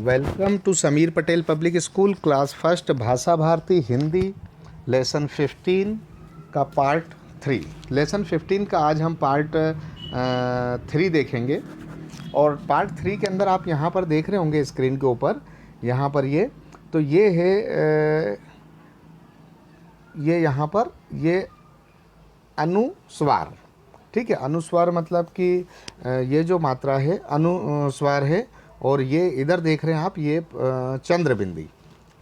Welcome to Sameer Patel public school class first Bhasha Bharati Hindi lesson 15 का part 3। Lesson 15 का आज हम पार्ट 3 देखेंगे। और पार्ट 3 के अंदर आप यहाँ पर देख रहे होंगे स्क्रीन के ऊपर, यहाँ पर ये है ये यहाँ पर ये अनुस्वार। ठीक है, अनुस्वार मतलब कि ये जो मात्रा है अनुस्वार है। और ये इधर देख रहे हैं आप, ये चंद्रबिंदी।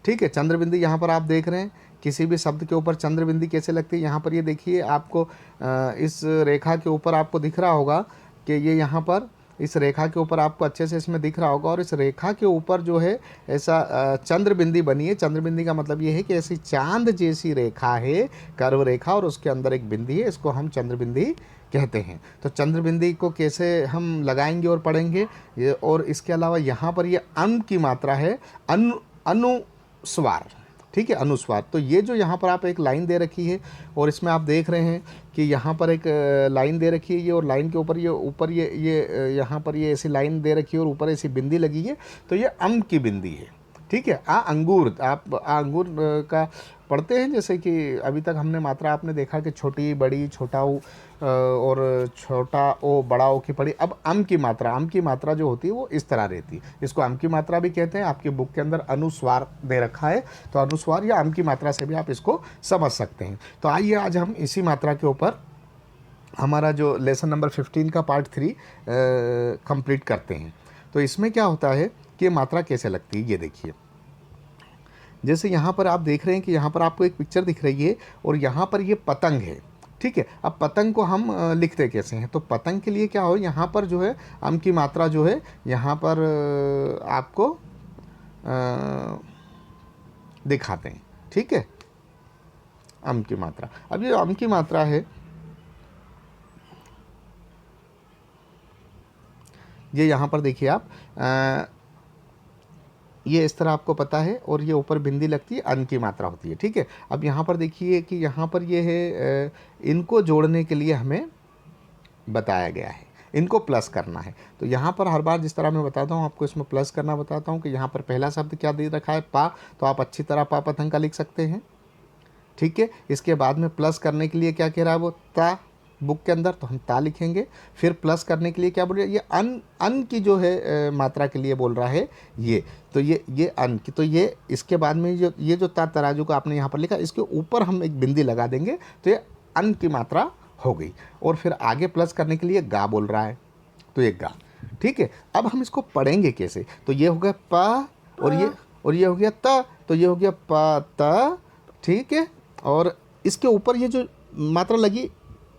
ठीक है, चंद्रबिंदी यहाँ पर आप देख रहे हैं। किसी भी शब्द के ऊपर चंद्रबिंदी कैसे लगती है, यहाँ पर ये देखिए आपको इस रेखा के ऊपर आपको दिख रहा होगा कि ये यहाँ पर इस रेखा के ऊपर आपको अच्छे से इसमें दिख रहा होगा। और इस रेखा के ऊपर जो है ऐसा चंद्रबिंदी बनी है। चंद्रबिंदी का मतलब ये है कि ऐसी चांद जैसी रेखा है, कर्व रेखा, और उसके अंदर एक बिंदी है, इसको हम चंद्रबिंदी कहते हैं। तो चंद्रबिंदी को कैसे हम लगाएंगे और पढ़ेंगे ये। और इसके अलावा यहाँ पर ये अन की मात्रा है, अनुस्वार। ठीक है, अनुस्वार। तो ये जो यहाँ पर आप एक लाइन दे रखी है और इसमें आप देख रहे हैं कि यहाँ पर एक लाइन दे रखी है ये, और लाइन के ऊपर ये यहाँ पर ये ऐसी लाइन दे रखी है और ऊपर ऐसी बिंदी लगी है, तो ये अम की बिंदी है। ठीक है, अंगूर, आप अंगूर का पढ़ते हैं, जैसे कि अभी तक हमने मात्रा आपने देखा कि छोटी बड़ी, छोटा ऊ और छोटा ओ बड़ा ओ की पढ़ी। अब अम की मात्रा जो होती है वो इस तरह रहती है, इसको अम की मात्रा भी कहते हैं। आपकी बुक के अंदर अनुस्वार दे रखा है, तो अनुस्वार या अम की मात्रा से भी आप इसको समझ सकते हैं। तो आइए आज हम इसी मात्रा के ऊपर हमारा जो लेसन नंबर 15 का पार्ट 3 कंप्लीट करते हैं। तो इसमें क्या होता है कि मात्रा कैसे लगती है, ये देखिए। जैसे यहाँ पर आप देख रहे हैं कि यहाँ पर आपको एक पिक्चर दिख रही है और यहाँ पर ये पतंग है। ठीक है, अब पतंग को हम लिखते कैसे हैं, तो पतंग के लिए क्या हो, यहाँ पर जो है अम की मात्रा जो है यहाँ पर आपको दिखाते हैं। ठीक है, अम की मात्रा, अब ये अम की मात्रा है, ये यहाँ पर देखिए आप ये इस तरह आपको पता है, और ये ऊपर बिंदी लगती है, अन की मात्रा होती है। ठीक है, अब यहाँ पर देखिए कि यहाँ पर ये है, इनको जोड़ने के लिए हमें बताया गया है, इनको प्लस करना है। तो यहाँ पर हर बार जिस तरह मैं बताता हूँ आपको, इसमें प्लस करना बताता हूँ कि यहाँ पर पहला शब्द क्या दे रखा है, पा, तो आप अच्छी तरह पा पतंग का लिख सकते हैं। ठीक है, इसके बाद में प्लस करने के लिए क्या कह रहा है वो, ता, बुक के अंदर, तो हम ता लिखेंगे। फिर प्लस करने के लिए क्या बोल रहा है, ये अन की जो है मात्रा के लिए बोल रहा है ये, तो ये अन की, तो ये इसके बाद में ये जो ता तराजू को आपने यहाँ पर लिखा, इसके ऊपर हम एक बिंदी लगा देंगे, तो ये अन की मात्रा हो गई। और फिर आगे प्लस करने के लिए गा बोल रहा है, तो ये गा। ठीक है, अब हम इसको पढ़ेंगे कैसे, तो ये हो गया पा, और ये हो गया ता, तो ये हो गया पा ता। ठीक है, और इसके ऊपर ये जो मात्रा लगी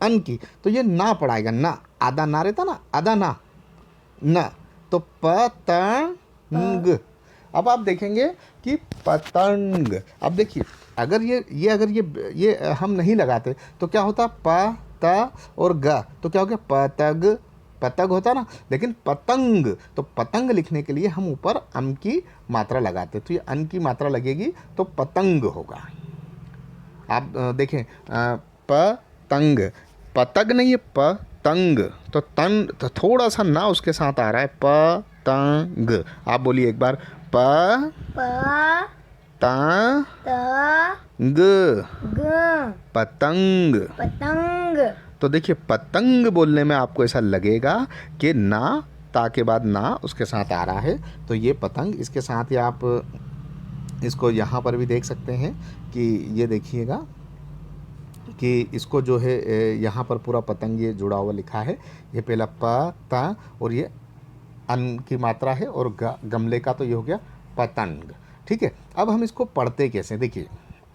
अन की, तो ये ना पढ़ाएगा, ना, आधा ना रहता ना, आधा ना, तो पतंग। अब आप देखेंगे कि पतंग, अब देखिए अगर ये हम नहीं लगाते तो क्या होता, प, त और ग, तो क्या हो गया, पतग, पतग होता ना। लेकिन पतंग, तो पतंग लिखने के लिए हम ऊपर अम की मात्रा लगाते, तो ये अन की मात्रा लगेगी, तो पतंग होगा। आप देखें, पतंग, पतंग नहीं है, पतंग, तो तंग, तो थोड़ा सा ना उसके साथ आ रहा है, पतंग। आप बोलिए एक बार, पतंग, पतंग। तो देखिए पतंग बोलने में आपको ऐसा लगेगा कि ना, ता के बाद ना उसके साथ आ रहा है, तो ये पतंग। इसके साथ ही आप इसको यहाँ पर भी देख सकते हैं कि ये देखिएगा कि इसको जो है यहाँ पर पूरा पतंग ये जुड़ा हुआ लिखा है। ये पहला प, ता, और ये अन की मात्रा है, और गमले का, तो ये हो गया पतंग। ठीक है, अब हम इसको पढ़ते कैसे, देखिए।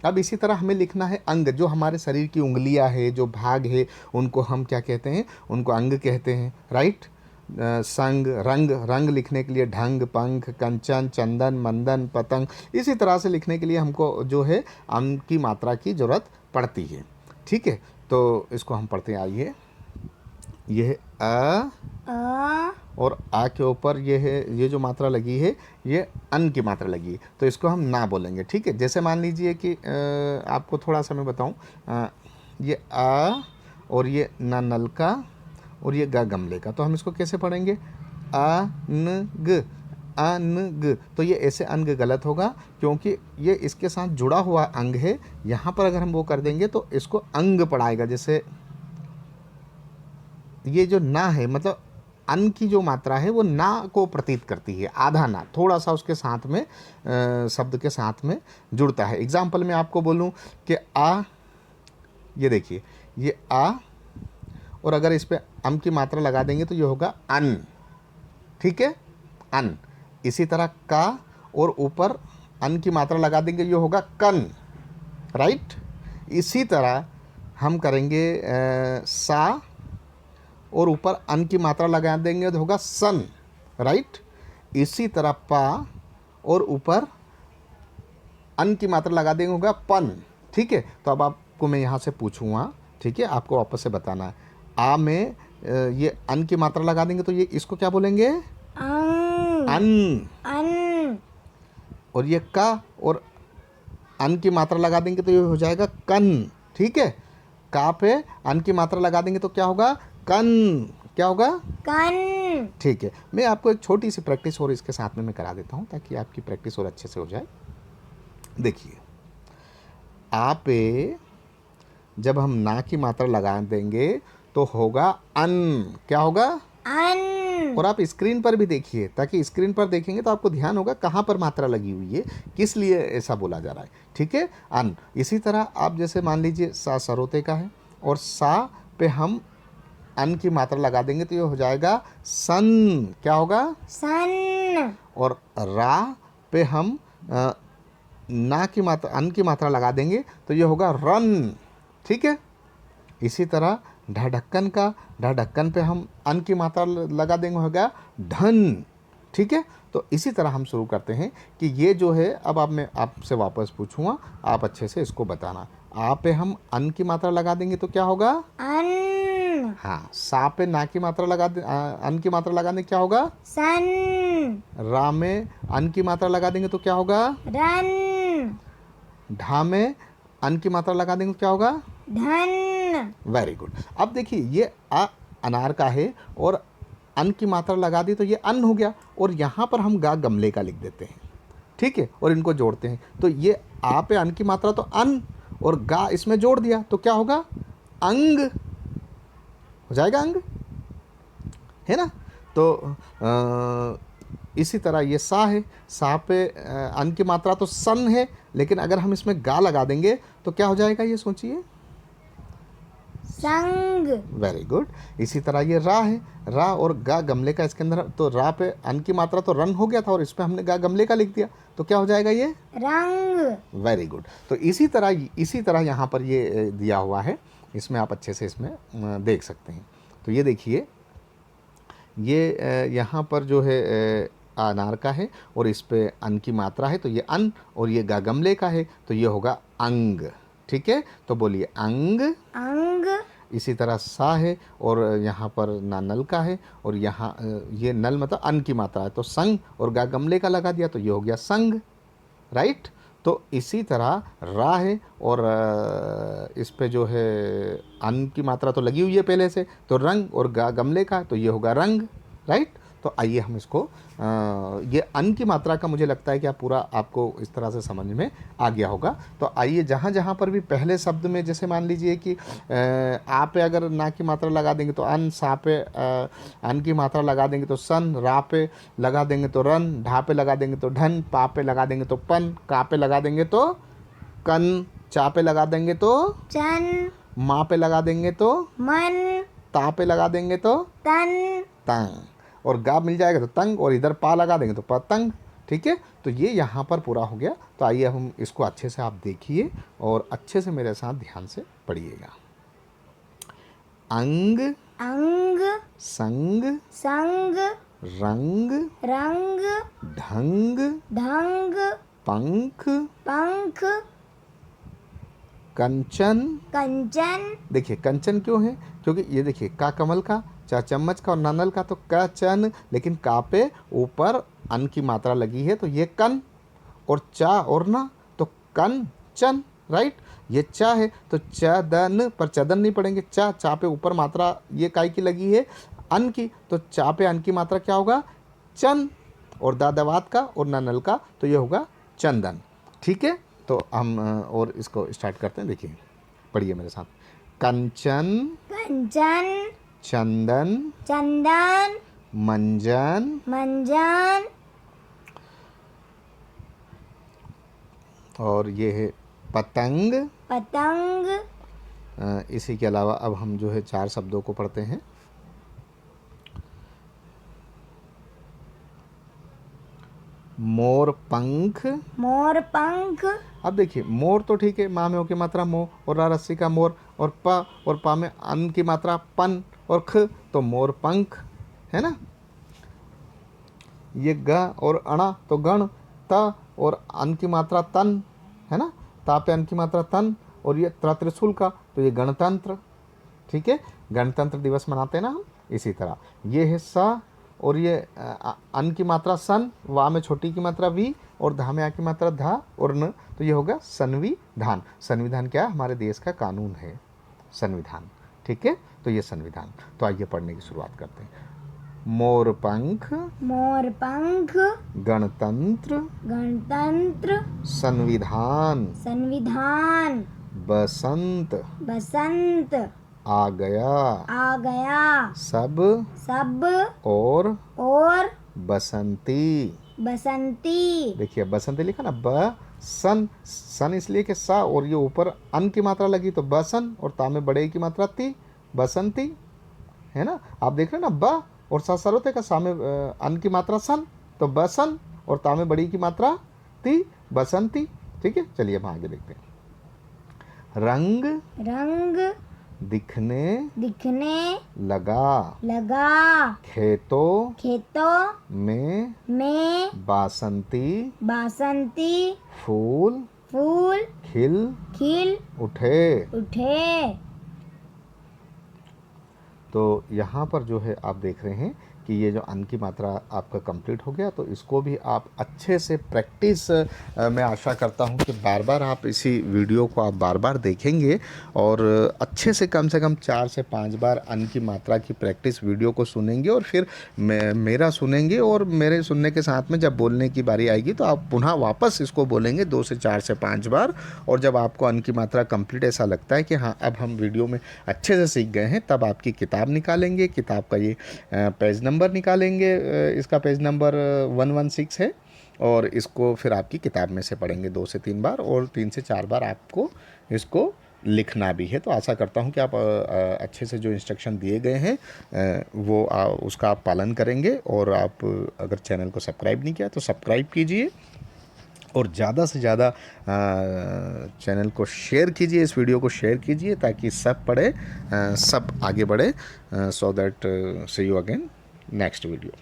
अब इसी तरह हमें लिखना है अंग, जो हमारे शरीर की उंगलियां है, जो भाग है, उनको हम क्या कहते हैं, उनको अंग कहते हैं। राइट, संग, रंग, रंग लिखने के लिए ढंग, पंख, कंचन, चंदन, मंदन, पतंग। इसी तरह से लिखने के लिए हमको जो है अंग की मात्रा की ज़रूरत पड़ती है। ठीक है, तो इसको हम पढ़ते हैं, आइए। यह है अ, और आ के ऊपर ये है, ये जो मात्रा लगी है ये अन की मात्रा लगी है, तो इसको हम ना बोलेंगे। ठीक है, जैसे मान लीजिए कि आपको थोड़ा सा मैं बताऊं, ये आ और ये ना नल का और ये गा गमले का, तो हम इसको कैसे पढ़ेंगे, अ न ग, अंग, तो ये ऐसे अंग गलत होगा क्योंकि ये इसके साथ जुड़ा हुआ अंग है। यहाँ पर अगर हम वो कर देंगे तो इसको अंग पढ़ाएगा। जैसे ये जो ना है, मतलब अन की जो मात्रा है वो ना को प्रतीत करती है, आधा ना, थोड़ा सा उसके साथ में शब्द के साथ में जुड़ता है। एग्जाम्पल में आपको बोलूँ कि आ, ये देखिए ये आ, और अगर इस पर अम की मात्रा लगा देंगे तो ये होगा अन, ठीक है, अन। इसी तरह का और ऊपर अन की मात्रा लगा देंगे, ये होगा कन, राइट। इसी तरह हम करेंगे सा और ऊपर अन की मात्रा लगा देंगे तो होगा सन, राइट। इसी तरह पा और ऊपर अन की मात्रा लगा देंगे होगा पन, ठीक है। तो अब आपको मैं यहाँ से पूछूंगा, ठीक है, आपको वापस से बताना है। आ में ये अन की मात्रा लगा देंगे तो ये इसको क्या बोलेंगे? अन। अन। और ये का और अन की मात्रा लगा देंगे तो ये हो जाएगा कन, ठीक है। का पे अन की मात्रा लगा देंगे तो क्या होगा? कन। क्या होगा? कन। ठीक है। मैं आपको एक छोटी सी प्रैक्टिस और इसके साथ में मैं करा देता हूँ ताकि आपकी प्रैक्टिस और अच्छे से हो जाए। देखिए, आ पे जब हम ना की मात्रा लगा देंगे तो होगा अन। क्या होगा? अन। और आप स्क्रीन पर भी देखिए, ताकि स्क्रीन पर देखेंगे तो आपको ध्यान होगा कहाँ पर मात्रा लगी हुई है, किस लिए ऐसा बोला जा रहा है, ठीक है, अन। इसी तरह आप जैसे मान लीजिए सा सरोते का है और सा पे हम अन की मात्रा लगा देंगे तो ये हो जाएगा सन। क्या होगा? सन। और रा पे हम ना की मात्रा अन की मात्रा लगा देंगे तो ये होगा रन, ठीक है। इसी तरह ढक्कन का ढक्कन पे हम अन की मात्रा लगा देंगे होगा ढन, ठीक है। तो इसी तरह हम शुरू करते हैं कि ये जो है, अब आप मैं आपसे वापस पूछूंगा, आप अच्छे से इसको बताना। आ पे हम अन की मात्रा लगा देंगे तो क्या होगा? अन। हाँ। सा पे ना की मात्रा लगा दे अन की मात्रा लगाने क्या होगा? सन। रा में अन की मात्रा लगा देंगे तो क्या होगा? रन। ढा में अन की मात्रा लगा देंगे तो क्या होगा? धन। Very good. अब देखिए ये आ अनार का है और अन की मात्रा लगा दी तो ये अन हो गया, और यहाँ पर हम गा गमले का लिख देते हैं, ठीक है, और इनको जोड़ते हैं। तो ये आ पे अन की मात्रा तो अन, और गा इसमें जोड़ दिया तो क्या होगा? अंग हो जाएगा, अंग, है ना। तो इसी तरह ये सा है, सा पे अन की मात्रा तो सन है, लेकिन अगर हम इसमें गा लगा देंगे तो क्या हो जाएगा, ये सोचिए? संग। Very good. इसी तरह ये रा है, रा और गा गमले का, इसके अंदर तो रा पे अन की मात्रा तो रन हो गया था और इसमें हमने गा गमले का लिख दिया तो क्या हो जाएगा? ये रंग। Very good. तो इसी तरह यहाँ पर ये दिया हुआ है, इसमें आप अच्छे से इसमें देख सकते हैं। तो ये देखिए, ये यहाँ पर जो है अनार का है और इस पे अन की मात्रा है तो ये अन, और ये गा गमले का है तो ये होगा अंग, ठीक है। तो बोलिए अंग। अंग। इसी तरह सा है और यहाँ पर ना नल का है और यहाँ ये नल मतलब अन की मात्रा है तो संग, और गा गमले का लगा दिया तो ये हो गया संग, राइट। तो इसी तरह रा है और इस पे जो है अन की मात्रा तो लगी हुई है पहले से, तो रंग, और गा गमले का तो ये होगा रंग, राइट। तो आइए हम इसको ये अन की मात्रा का मुझे लगता है कि आप पूरा आपको इस तरह से समझ में आ गया होगा। तो आइए जहाँ जहाँ पर भी पहले शब्द में, जैसे मान लीजिए कि आ पे अगर ना की मात्रा लगा देंगे तो अन, सा पे अन की मात्रा लगा देंगे तो सन, रा पे लगा देंगे तो रन, ढा पे लगा देंगे तो ढन, पा पे लगा देंगे तो पन, का पे लगा देंगे तो कन, चा पे लगा देंगे तो चन, मा पे लगा देंगे तो मन, ता पे लगा देंगे तो तन, तंग, और गा मिल जाएगा तो तंग, और इधर पा लगा देंगे तो पतंग, ठीक है। तो ये यहाँ पर पूरा हो गया। तो आइए हम इसको अच्छे से आप देखिए और अच्छे से मेरे साथ ध्यान से पढ़िएगा। अंग, अंग, संग, संग, रंग, रंग, ढंग, ढंग, पंख, पंख, कंचन। कंचन। देखिए कंचन क्यों है? क्योंकि ये देखिए का कमल का, चा चम्मच का और ना नल का, तो का चन, लेकिन का पे ऊपर अन की मात्रा लगी है तो ये कन, और चा और ना तो कन चन, राइट। ये चा है तो चदन, पर चदन नहीं पढ़ेंगे, चा, चा पे ऊपर मात्रा ये काय की लगी है? अन की, तो चा पे अन की मात्रा क्या होगा? चन, और दा दवात का और ना नल का, तो ये होगा चंदन। ठीक है, तो हम और इसको स्टार्ट करते हैं। देखिए, पढ़िए मेरे साथ। कंचन, कंचन, चंदन, चंदन, मंजन, मंजन, और ये है पतंग। पतंग, इसी के अलावा अब हम जो है 4 शब्दों को पढ़ते हैं। मोर पंख। मोर पंख, अब देखिए, मोर तो ठीक है, माँ में ओ की मात्रा मो, और रा रस्सी का मोर, और पा में अन की मात्रा पन, और ख तो मोर पंख है ना। ये ग और अणा तो गण, त और अन की मात्रा तन है ना, ता पे अन की मात्रा तन, और ये त्रिशूल का, तो ये गणतंत्र। ठीक है, गणतंत्र दिवस मनाते हैं ना हम। इसी तरह ये है सा, और ये अन की मात्रा सन, वा में छोटी की मात्रा वी, और धा में आ की मात्रा धा, और न, तो ये होगा संविधान। संविधान क्या है? हमारे देश का कानून है संविधान। ठीक है, तो ये संविधान। तो आइए पढ़ने की शुरुआत करते हैं। मोर पंख, मोर पंख, गणतंत्र, गणतंत्र, संविधान, संविधान, बसंत बसंत, आ गया, आ गया, सब सब और और बसंती। बसंती। देखिए, बसंती लिखा ना, सन, सन इसलिए कि सा, और ये ऊपर अन की मात्रा लगी तो बसन, और ता में बड़े की मात्रा ती, बसंती है ना। आप देख रहे हैं ना, ब और सा सरोते का, सा में अन की मात्रा सन तो बसन, और ता में बड़ी की मात्रा ती, बसंती। ठीक है, चलिए हम आगे देखते हैं। रंग, रंग, दिखने दिखने लगा, लगा, खेतों खेतों में में बासंती बासंती फूल फूल खिल खिल उठे। उठे। तो यहाँ पर जो है आप देख रहे हैं कि ये जो अन की मात्रा आपका कंप्लीट हो गया, तो इसको भी आप अच्छे से प्रैक्टिस, मैं आशा करता हूँ कि बार बार आप इसी वीडियो को आप बार बार देखेंगे, और अच्छे से कम 4 से 5 बार अन की मात्रा की प्रैक्टिस वीडियो को सुनेंगे, और फिर मेरा सुनेंगे, और मेरे सुनने के साथ में जब बोलने की बारी आएगी तो आप पुनः वापस इसको बोलेंगे 2 से 4 से 5 बार। और जब आपको अन की मात्रा कंप्लीट ऐसा लगता है कि हाँ, अब हम वीडियो में अच्छे से सीख गए हैं, तब आपकी किताब निकालेंगे। किताब का ये पेज नंबर निकालेंगे, इसका पेज नंबर 116 है, और इसको फिर आपकी किताब में से पढ़ेंगे 2 से 3 बार, और 3 से 4 बार आपको इसको लिखना भी है। तो आशा करता हूं कि आप अच्छे से जो इंस्ट्रक्शन दिए गए हैं वो उसका आप पालन करेंगे। और आप अगर चैनल को सब्सक्राइब नहीं किया तो सब्सक्राइब कीजिए, और ज़्यादा से ज़्यादा चैनल को शेयर कीजिए, इस वीडियो को शेयर कीजिए, ताकि सब पढ़े, सब आगे बढ़े। So that see you again next video.